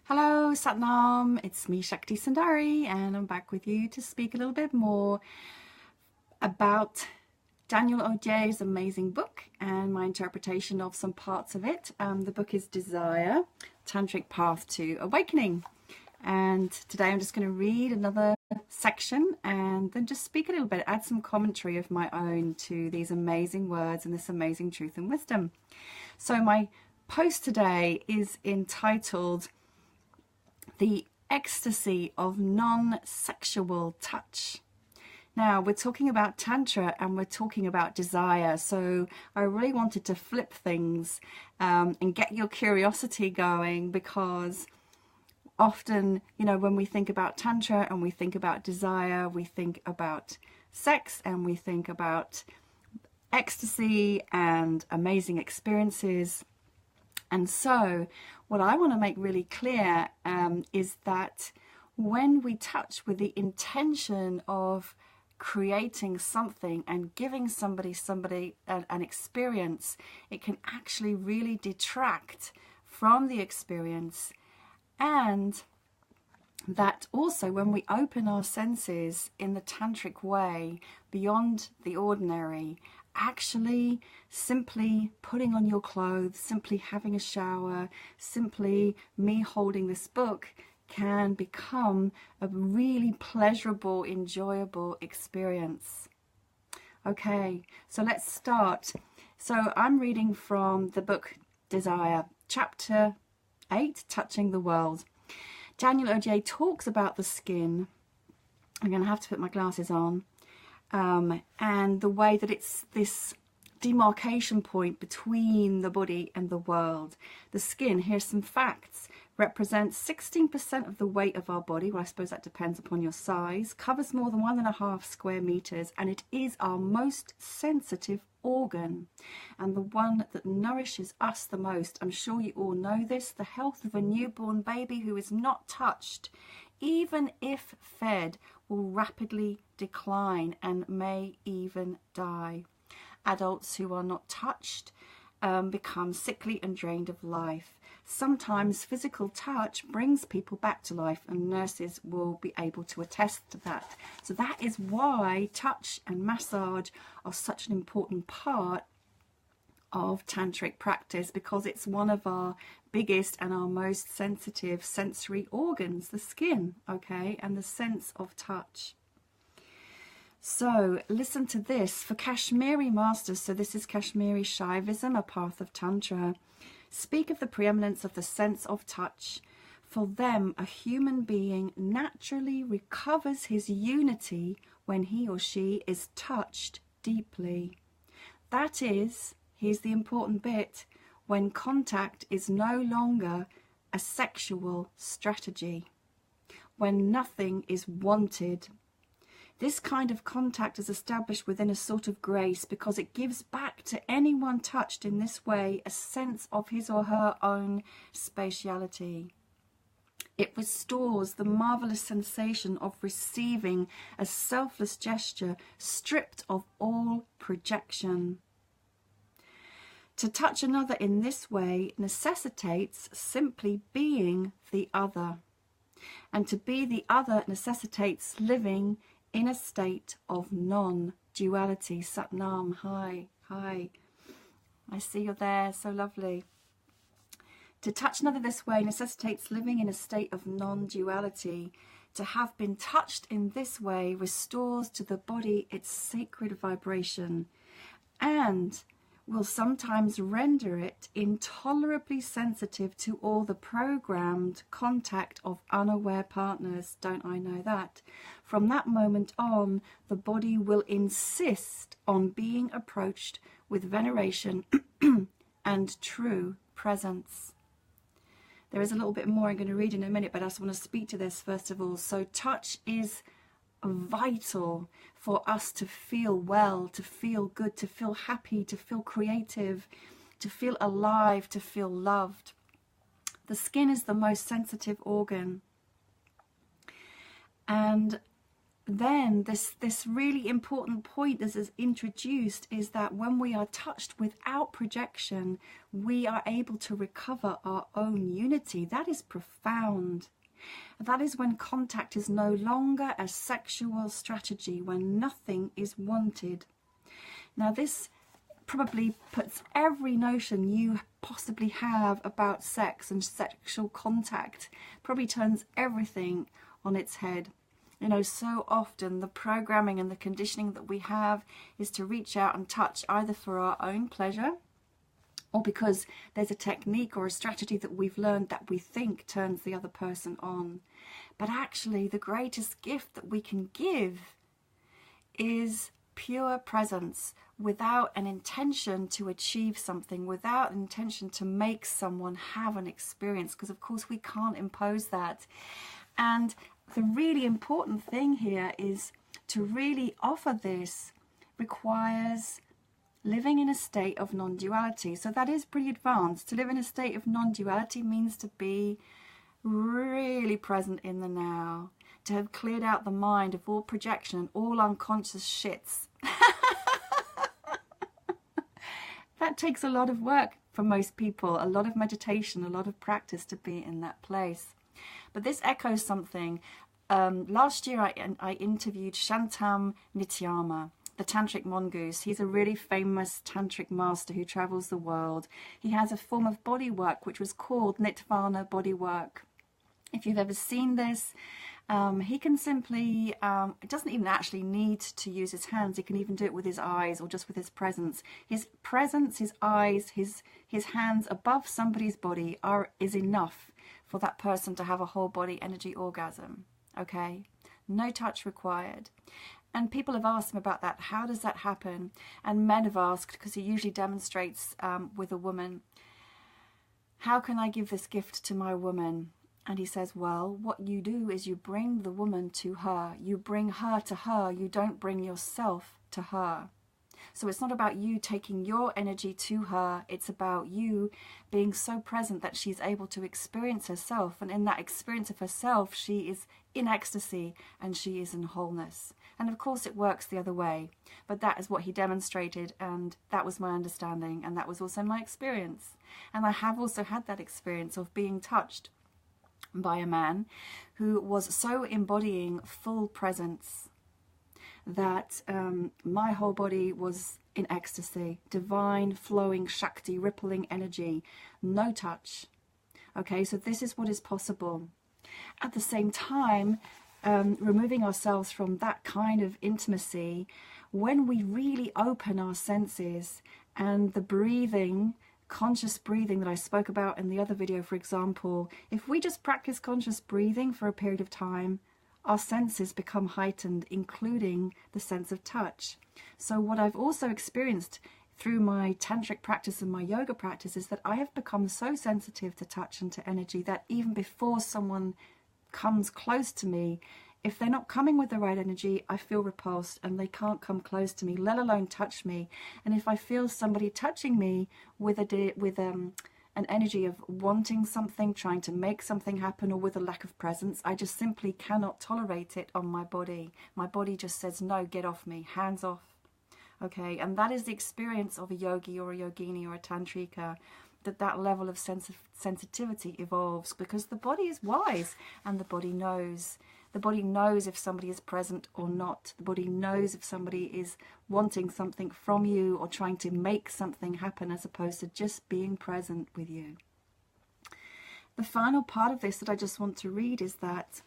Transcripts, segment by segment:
Hello, Satnam. It's me, Shakti Sundari, and I'm back with you to speak a little bit more about Daniel Odier's amazing book and my interpretation of some parts of it. The book is Desire, Tantric Path to Awakening. And today I'm just going to read another section and then just speak a little bit, add some commentary of my own to these amazing words and this amazing truth and wisdom. So my post today is entitled The Ecstasy of Non-Sexual Touch. Now, we're talking about Tantra and we're talking about desire. So I really wanted to flip things and get your curiosity going, because often, you know, when we think about Tantra and we think about desire, we think about sex and we think about ecstasy and amazing experiences. And so what I want to make really clear is that when we touch with the intention of creating something and giving somebody an experience, it can actually really detract from the experience. And that also when we open our senses in the tantric way beyond the ordinary, actually simply putting on your clothes, simply having a shower, simply me holding this book can become a really pleasurable, enjoyable experience. Okay, so let's start. So I'm reading from the book Desire, chapter 8, Touching the World. Daniel Odier talks about the skin. I'm going to have to put my glasses on. And the way that it's this demarcation point between the body and the world. The skin, here's some facts, represents 16% of the weight of our body. Well, I suppose that depends upon your size. Covers more than 1.5 square meters, and it is our most sensitive organ and the one that nourishes us the most. I'm sure you all know this. The health of a newborn baby who is not touched, even if fed, will rapidly decline and may even die. Adults who are not touched become sickly and drained of life. Sometimes physical touch brings people back to life, and nurses will be able to attest to that. So that is why touch and massage are such an important part of tantric practice, because it's one of our biggest and our most sensitive sensory organs, the skin, okay, and the sense of touch. So listen to this. For Kashmiri masters, so this is Kashmiri Shaivism, a path of Tantra, speak of the preeminence of the sense of touch. For them, a human being naturally recovers his unity when he or she is touched deeply. That is, here's the important bit, when contact is no longer a sexual strategy, when nothing is wanted. This kind of contact is established within a sort of grace because it gives back to anyone touched in this way a sense of his or her own spatiality. It restores the marvellous sensation of receiving a selfless gesture stripped of all projection. To touch another in this way necessitates simply being the other. And to be the other necessitates living in a state of non-duality. Satnam, hi, hi. I see you're there, so lovely. To touch another this way necessitates living in a state of non-duality. To have been touched in this way restores to the body its sacred vibration and will sometimes render it intolerably sensitive to all the programmed contact of unaware partners. Don't I know that? From that moment on, the body will insist on being approached with veneration and true presence. There is a little bit more I'm going to read in a minute, but I just want to speak to this first of all. So touch is vital for us to feel well, to feel good, to feel happy, to feel creative, to feel alive, to feel loved. The skin is the most sensitive organ, and then this really important point that is introduced is that when we are touched without projection, we are able to recover our own unity. That is profound. That is when contact is no longer a sexual strategy, when nothing is wanted. Now this probably puts every notion you possibly have about sex and sexual contact, probably turns everything on its head. You know, so often the programming and the conditioning that we have is to reach out and touch either for our own pleasure or because there's a technique or a strategy that we've learned that we think turns the other person on. But actually, the greatest gift that we can give is pure presence, without an intention to achieve something, without an intention to make someone have an experience, because of course we can't impose that. And the really important thing here is to really offer this requires living in a state of non-duality. So that is pretty advanced. To live in a state of non-duality means to be really present in the now, to have cleared out the mind of all projection and all unconscious shits. That takes a lot of work for most people, a lot of meditation, a lot of practice to be in that place. But this echoes something. Last year I interviewed Shantam Nityama, the tantric mongoose. He's a really famous tantric master who travels the world. He has a form of body work which was called Nirvana body work. If you've ever seen this, he can simply, it doesn't even actually need to use his hands. He can even do it with his eyes or just with his presence. His presence, his eyes, his hands above somebody's body is enough for that person to have a whole body energy orgasm. Okay? No touch required. And people have asked him about that. How does that happen? And men have asked, because he usually demonstrates with a woman, how can I give this gift to my woman? And he says, well, what you do is you bring the woman to her. You bring her to her. You don't bring yourself to her. So it's not about you taking your energy to her. It's about you being so present that she's able to experience herself. And in that experience of herself, she is in ecstasy and she is in wholeness. And of course it works the other way. But that is what he demonstrated, and that was my understanding. And that was also my experience. And I have also had that experience of being touched by a man who was so embodying full presence that my whole body was in ecstasy, divine, flowing, Shakti, rippling energy, no touch. Okay, so this is what is possible. At the same time, removing ourselves from that kind of intimacy, when we really open our senses and the breathing, conscious breathing that I spoke about in the other video, for example, if we just practice conscious breathing for a period of time, our senses become heightened, including the sense of touch. So what I've also experienced through my tantric practice and my yoga practice is that I have become so sensitive to touch and to energy that even before someone comes close to me, if they're not coming with the right energy, I feel repulsed and they can't come close to me, let alone touch me. And if I feel somebody touching me with an energy of wanting something, trying to make something happen, or with a lack of presence, I just simply cannot tolerate it on my body. My body just says, no, get off me, hands off. Okay, and that is the experience of a yogi or a yogini or a tantrika, that level of sensitivity evolves, because the body is wise and the body knows. The body knows if somebody is present or not. The body knows if somebody is wanting something from you or trying to make something happen, as opposed to just being present with you. The final part of this that I just want to read is that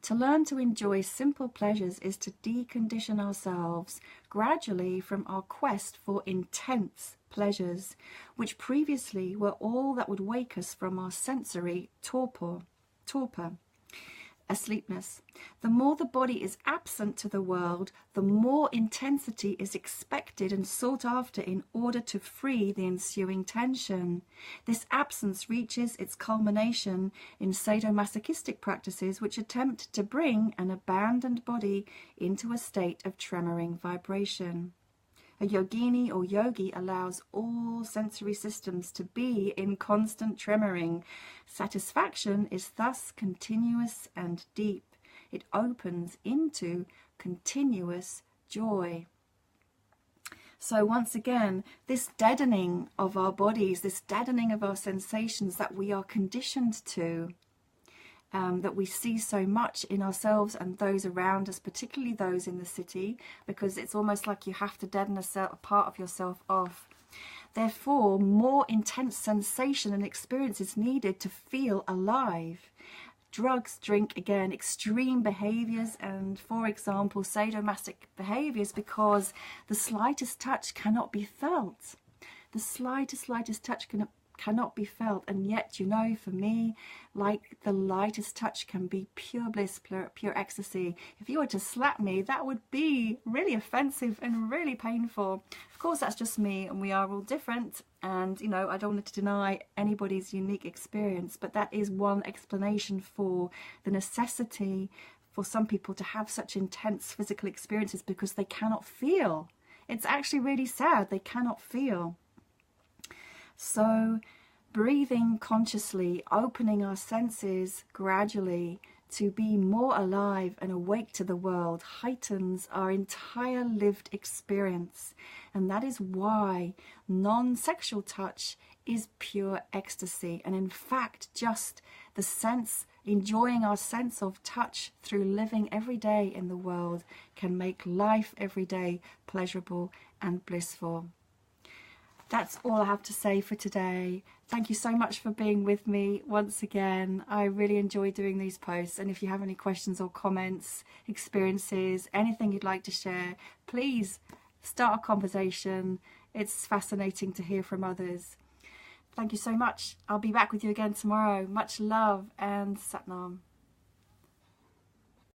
to learn to enjoy simple pleasures is to decondition ourselves gradually from our quest for intense pleasures, which previously were all that would wake us from our sensory torpor, asleepness. The more the body is absent to the world, the more intensity is expected and sought after in order to free the ensuing tension. This absence reaches its culmination in sadomasochistic practices which attempt to bring an abandoned body into a state of tremoring vibration. A yogini or yogi allows all sensory systems to be in constant tremoring. Satisfaction is thus continuous and deep. it opens into continuous joy. So once again, this deadening of our bodies, this deadening of our sensations that we are conditioned to, that we see so much in ourselves and those around us, particularly those in the city, because it's almost like you have to deaden a part of yourself off. Therefore, more intense sensation and experience is needed to feel alive. Drugs, drink, again, extreme behaviors, and for example, sadomasochistic behaviors, because the slightest touch cannot be felt. The slightest touch cannot be felt, and yet, you know, for me, like, the lightest touch can be pure bliss, pure ecstasy. If you were to slap me, that would be really offensive and really painful. Of course, that's just me, and we are all different, and, you know, I don't want to deny anybody's unique experience, but that is one explanation for the necessity for some people to have such intense physical experiences, because they cannot feel. It's actually really sad, they cannot feel. So breathing consciously, opening our senses gradually to be more alive and awake to the world, heightens our entire lived experience. And that is why non-sexual touch is pure ecstasy. And in fact, just the sense, enjoying our sense of touch through living every day in the world, can make life every day pleasurable and blissful. That's all I have to say for today. Thank you so much for being with me once again. I really enjoy doing these posts, and if you have any questions or comments, experiences, anything you'd like to share, please start a conversation. It's fascinating to hear from others. Thank you so much. I'll be back with you again tomorrow. Much love and Satnam.